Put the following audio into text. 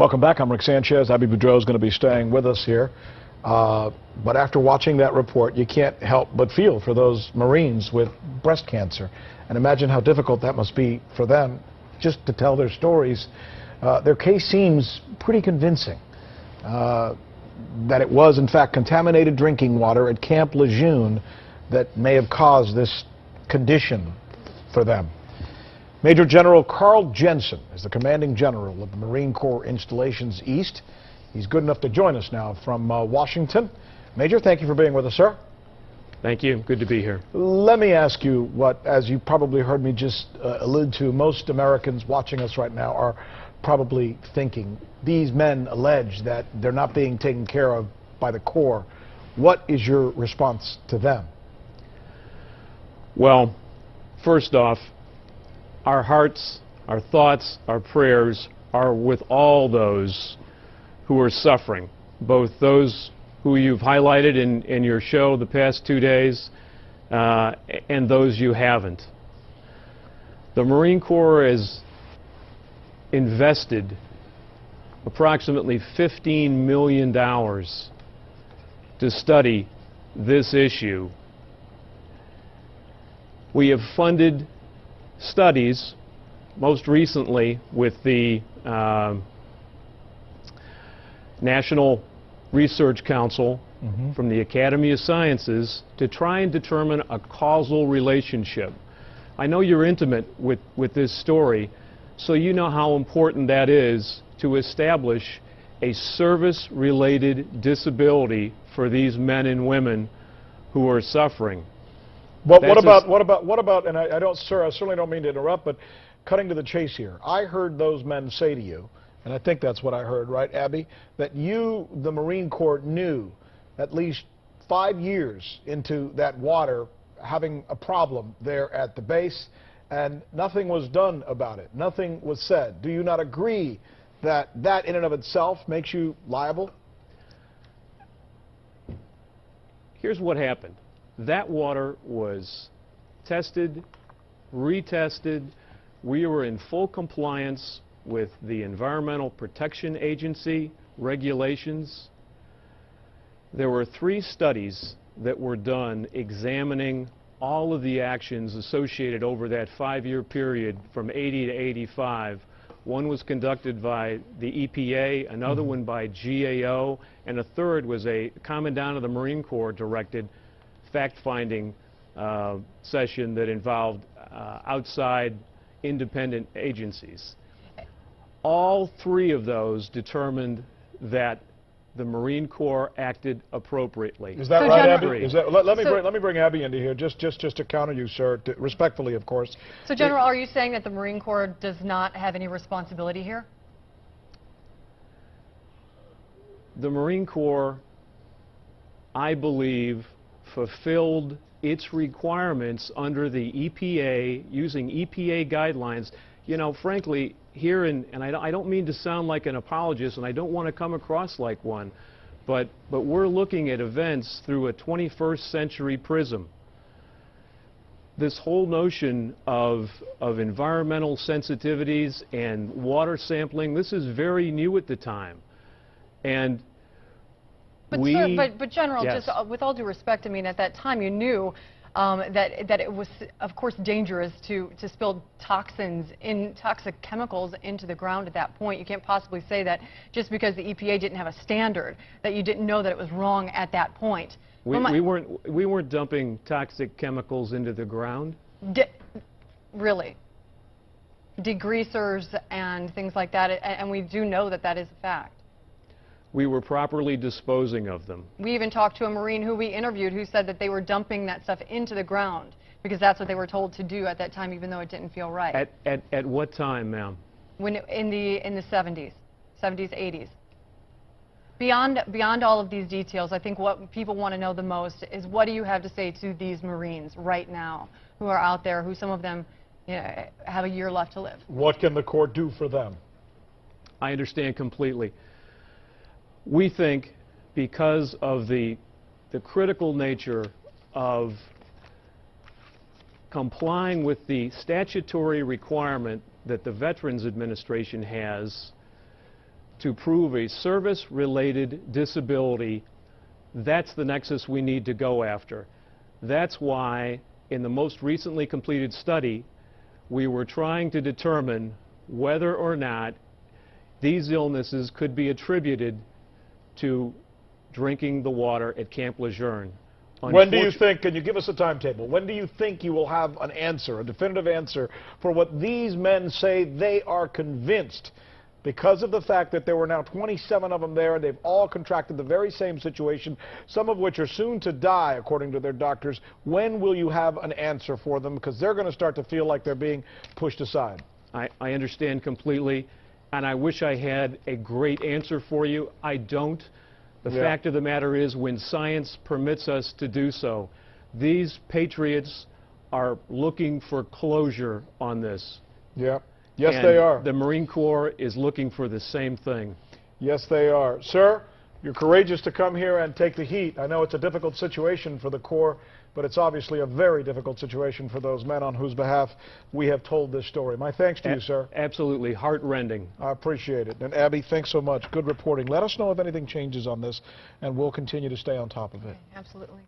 Welcome back. I'm Rick Sanchez. Abby Boudreau is going to be staying with us here. But after watching that report, you can't help but feel for those Marines with breast cancer. And imagine how difficult that must be for them just to tell their stories. Their case seems pretty convincing. That it was, in fact, contaminated drinking water at Camp Lejeune that may have caused this condition for them. Major General Carl Jensen is the commanding general of the Marine Corps Installations East. He's good enough to join us now from Washington. Major, thank you for being with us, sir. Thank you. Good to be here. Let me ask you what, as you probably heard me just allude to, most Americans watching us right now are probably thinking. These men allege that they're not being taken care of by the Corps. What is your response to them? Well, first off, our hearts, our thoughts, our prayers are with all those who are suffering, both those who you've highlighted in your show the past 2 days and those you haven't. The Marine Corps has invested approximately $15 million to study this issue. We have funded studies, most recently with the National Research Council from the Academy of Sciences, to try and determine a causal relationship. I know you're intimate with this story, so you know how important that is to establish a service-related disability for these men and women who are suffering. What about, and I don't, sir, I certainly don't mean to interrupt, but cutting to the chase here, I heard those men say to you, and I think that's what I heard, right, Abby, that you, the Marine Corps, knew at least 5 years into that water having a problem there at the base, and nothing was done about it. Nothing was said. Do you not agree that that in and of itself makes you liable? Here's what happened. That water was tested, retested. We were in full compliance with the Environmental Protection Agency regulations. There were 3 studies that were done examining all of the actions associated over that 5-year period from 80 to 85. One was conducted by the EPA, another one by GAO, and a third was a Commandant of the Marine Corps directed fact-finding session that involved outside independent agencies. All 3 of those determined that the Marine Corps acted appropriately. Is that right, Abby? Is that, let me bring Abby into here, just to counter you, sir, respectfully, of course. So, General, are you saying that the Marine Corps does not have any responsibility here? The Marine Corps, I believe, fulfilled its requirements under the EPA, using EPA guidelines. You know, frankly, here, and I don't mean to sound like an apologist, and I don't want to come across like one, but we're looking at events through a 21st century prism. This whole notion of environmental sensitivities and water sampling, this is very new at the time. And But General, yes. just with all due respect, I mean, at that time you knew that it was, of course, dangerous to spill toxic chemicals into the ground at that point. You can't possibly say that just because the EPA didn't have a standard that you didn't know that it was wrong at that point. We weren't dumping toxic chemicals into the ground. Really? Degreasers and things like that, and we do know that that is a fact. We were properly disposing of them. We even talked to a Marine who we interviewed who said that they were dumping that stuff into the ground because that's what they were told to do at that time, even though it didn't feel right. At what time, ma'am? When in the 70s, 80s. Beyond all of these details, I think what people want to know the most is what do you have to say to these Marines right now who are out there, who some of them, you know, have a year left to live? What can the Corps do for them? I understand completely. We think because of the critical nature of complying with the statutory requirement that the Veterans Administration has to prove a service-related disability. That's the nexus we need to go after. That's why, in the most recently completed study, we were trying to determine whether or not these illnesses could be attributed to drinking the water at Camp Lejeune. When do you think, can you give us a timetable, when do you think you will have an answer, a definitive answer, for what these men say they are convinced, because of the fact that there were now 27 of them there, they've all contracted the very same situation, some of which are soon to die, according to their doctors. When will you have an answer for them? Because they're going to start to feel like they're being pushed aside. I understand completely, and I wish I had a great answer for you. I don't. The fact of the matter is, when science permits us to do so, these patriots are looking for closure on this. Yeah. Yes, and they are. The Marine Corps is looking for the same thing. Yes, they are. Sir, you're courageous to come here and take the heat. I know it's a difficult situation for the Corps, but it's obviously a very difficult situation for those men on whose behalf we have told this story. My thanks to you, sir. Absolutely. Heart-rending. I appreciate it. And Abby, thanks so much. Good reporting. Let us know if anything changes on this, and we'll continue to stay on top of it. Absolutely.